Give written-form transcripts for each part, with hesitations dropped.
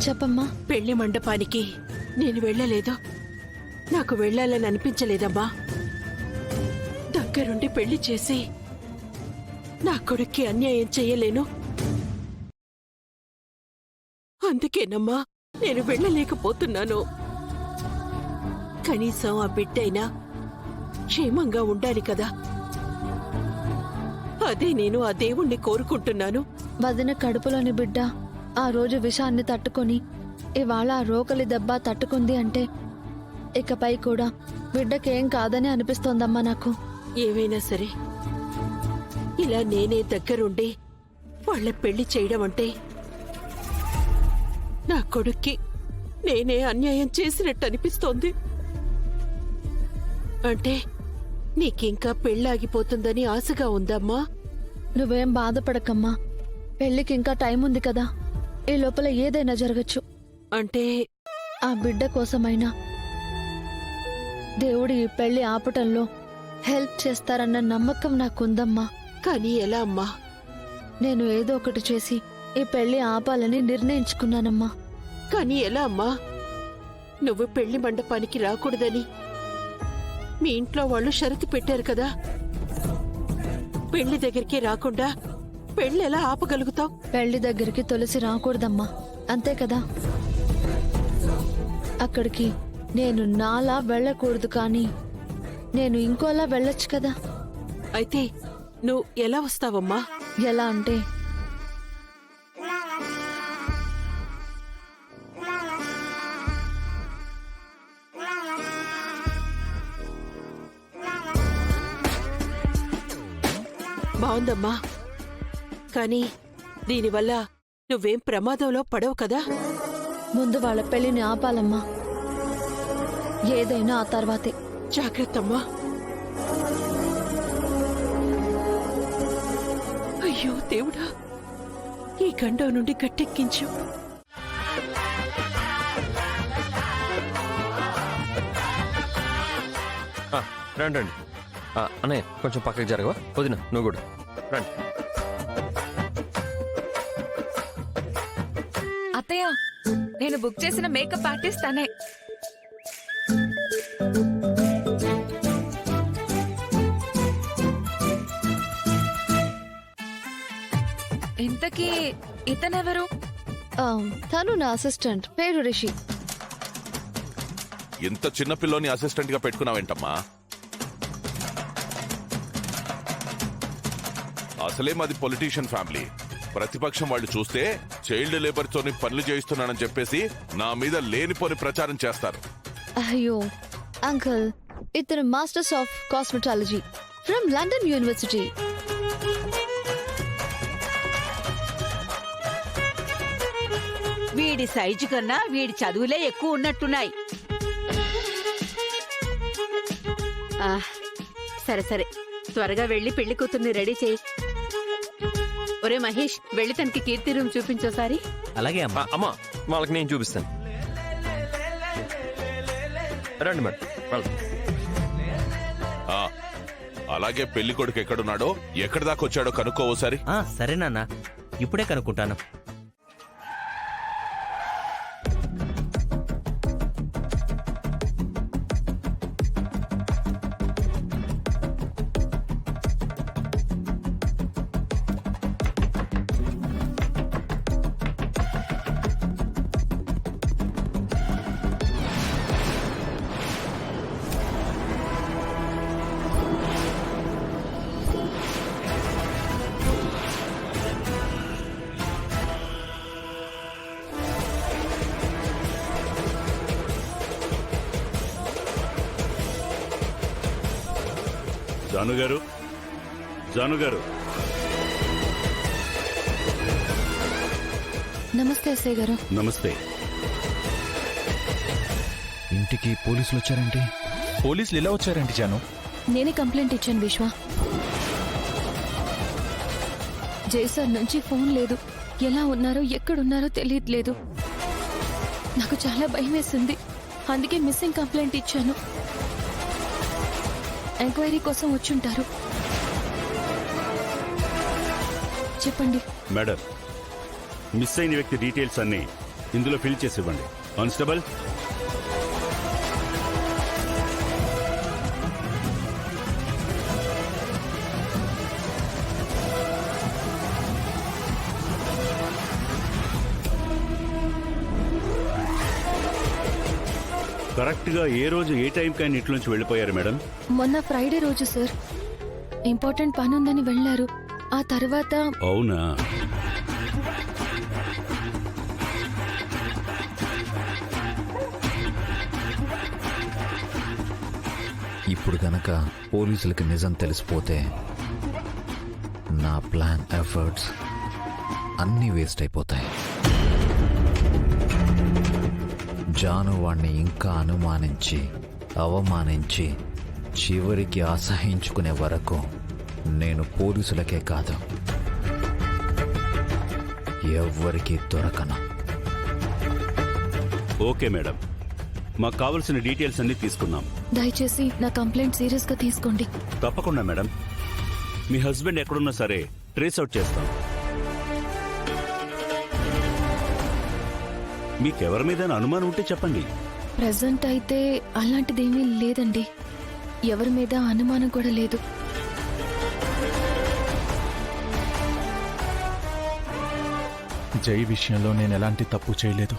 చెప్పమ్మా. పెళ్లి మండపానికి నేను వెళ్ళలేదు. నాకు వెళ్ళాలని అనిపించలేదమ్మా. దగ్గరుండి పెళ్లి చేసి నా కొడుక్కి అన్యాయం చెయ్యలేను. అందుకేనమ్మా నేను వెళ్ళలేకపోతున్నాను. కనీసం ఆ బిడ్డైనా క్షేమంగా ఉండాలి కదా. అదే నేను ఆ దేవుణ్ణి కోరుకుంటున్నాను. వదిన కడుపులోని బిడ్డ ఆ రోజు విషాన్ని తట్టుకొని ఇవాళ ఆ రోకలి దెబ్బ తట్టుకుంది అంటే ఇకపై కూడా బిడ్డకేం కాదని అనిపిస్తోందమ్మా నాకు. ఏమైనా సరే ఇలా నేనే దగ్గరుండి వాళ్ళ పెళ్లి చేయడం అంటే నా కొడుక్కి నేనే అన్యాయం చేసినట్టు అనిపిస్తోంది. అంటే నీకింకా పెళ్ళాగిపోతుందని ఆశగా ఉందమ్మా? నువ్వేం బాధపడకమ్మా. పెళ్లికి ఇంకా టైం ఉంది కదా. ఈ లోపల ఏదైనా జరగచ్చు. అంటే ఆ బిడ్డ కోసమైనా దేవుడు ఈ పెళ్లి ఆపటంలో హెల్ప్ చేస్తారన్న నమ్మకం నాకుందమ్మా. కానీ ఎలా అమ్మా? నేను ఏదో ఒకటి చేసి ఈ పెళ్లి ఆపాలని నిర్ణయించుకున్నానమ్మా. కానీ ఎలా అమ్మా? నువ్వు పెళ్లి మండపానికి రాకూడదని మీ ఇంట్లో వాళ్ళు షరతు పెట్టారు కదా. పెళ్లి దగ్గరికి రాకుండా పెళ్లి ఎలా ఆపగలుగుతావు? పెళ్లి దగ్గరికి తులసి రాకూడదమ్మా, అంతే కదా. అక్కడికి నేను నాలా వెళ్ళకూడదు, కానీ నేను ఇంకోలా వెళ్ళొచ్చు కదా. అయితే నువ్వు ఎలా వస్తావమ్మా? ఎలా అంటే బావుందమ్మా. కానీ దీనివల్ల నువ్వేం ప్రమాదంలో పడవు కదా. ముందు వాళ్ళ పెళ్లిని ఆపాలమ్మా. ఏదైనా ఆ తర్వాతే. జాగ్రత్తమ్మా. అయ్యో దేవుడా, ఈ గండం నుండి గట్టెక్కించు. రండి రండి. అన్నయ్య కొంచెం పక్కకి జరగవా? వదిన నువ్వు కూడా రండి. అత్తయ్య, నేను బుక్ చేసిన మేకప్ ఆర్టిస్ట్ తనే. ఇంతకీ ఇతనెవరు? తను నా అసిస్టెంట్, పేరు రిషి. ఇంత చిన్న పిల్లోని అసిస్టెంట్ గా పెట్టుకున్నావేంటమ్మా? అసలే మాది పొలిటీషియన్ ఫ్యామిలీ. ప్రతిపక్షం వాళ్ళు చూస్తే చైల్డ్ లేబర్ తోని పనులు చేయిస్తున్నానని చెప్పేసి నా మీద లేనిపోని ప్రచారం చేస్తారు. అయ్యో అంకుల్, ఇతను masters of cosmetology from London university. వీడి సైజు కన్నా వీడి చదువులే ఎక్కువ ఉన్నట్టున్నాయి. సరే సరే, త్వరగా వెళ్లి పెళ్లి కూతుర్ని రెడీ చేయి. ఒరే మహేష్, వెళ్లి తనకి కీర్తి రూమ్ చూపించోసారి. అలాగే అమ్మా. అమ్మా వాళ్ళకి నేను చూపిస్తాను. రండి మేడం. అలాగే పెళ్లి కొడుకు ఎక్కడున్నాడో, ఎక్కడి దాకా వచ్చాడో కనుక్కో ఓసారి. సరే నాన్న, ఇప్పుడే కనుక్కుంటాను. జానుగారు, జానుగారు. నమస్తే ఎస్ఐ గారు. నమస్తే. ఇంటికి పోలీసులు వచ్చారంటే? పోలీసులు ఇలా వచ్చారంటే జాను? నేనే కంప్లైంట్ ఇచ్చాను విశ్వ. జైసర్ నుంచి ఫోన్ లేదు. ఎలా ఉన్నారో ఎక్కడున్నారో తెలియట్లేదు. నాకు చాలా భయం వేస్తుంది. అందుకే మిస్సింగ్ కంప్లైంట్ ఇచ్చాను. ఎంక్వైరీ కోసం వచ్చుంటారు. చెప్పండి. మేడం, మిస్ అయిన వ్యక్తి డీటెయిల్స్ అన్ని ఇందులో ఫిల్ చేసి ఇవ్వండి. కానిస్టేబుల్, కరెక్ట్గా ఏ రోజు ఏ టైంకి ఆయన ఇంట్లోంచి వెళ్ళిపోయారు మేడం? మొన్న ఫ్రైడే రోజు సార్. ఇంపార్టెంట్ పని ఉందని వెళ్ళారు. ఆ తర్వాత అవునా? ఇప్పుడు గనక పోలీసులకి నిజం తెలిసిపోతే నా ప్లాన్ ఎఫర్ట్స్ అన్నీ వేస్ట్ అయిపోతాయి. జాను వాణ్ణి ఇంకా అనుమానించి అవమానించి చివరికి అసహించుకునే వరకు నేను పోలీసులకే కాదు ఎవ్వరికీ దొరకను. ఓకే మేడం, మాకు కావలసిన డీటెయిల్స్ అన్ని తీసుకున్నాం. దయచేసి నా కంప్లైంట్ సీరియస్ గా తీసుకోండి. తప్పకుండా మేడం. మీ హస్బెండ్ ఎక్కడున్నా సరే ట్రేస్ అవుట్ చేస్తాం. మీకెవరి మీద అనుమానం ఉంటే చెప్పండి. ప్రెసెంట్ అయితే అలాంటిదేమీ లేదండి. ఎవరి మీద అనుమానం కూడా లేదు. జై విషయంలో నేను ఎలాంటి తప్పు చేయలేదు.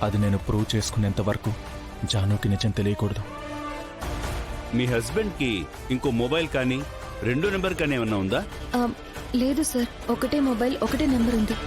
అది నేను ప్రూవ్ చేసుకునేంత వరకు జానుకి నిజం తెలియకూడదు. మీ హస్బెండ్కి ఇంకో మొబైల్ కానీ 2 నెంబర్ కానీ ఏమన్నా ఉందా? లేదు సార్, ఒకటే మొబైల్ ఒకటే నెంబర్ ఉంది.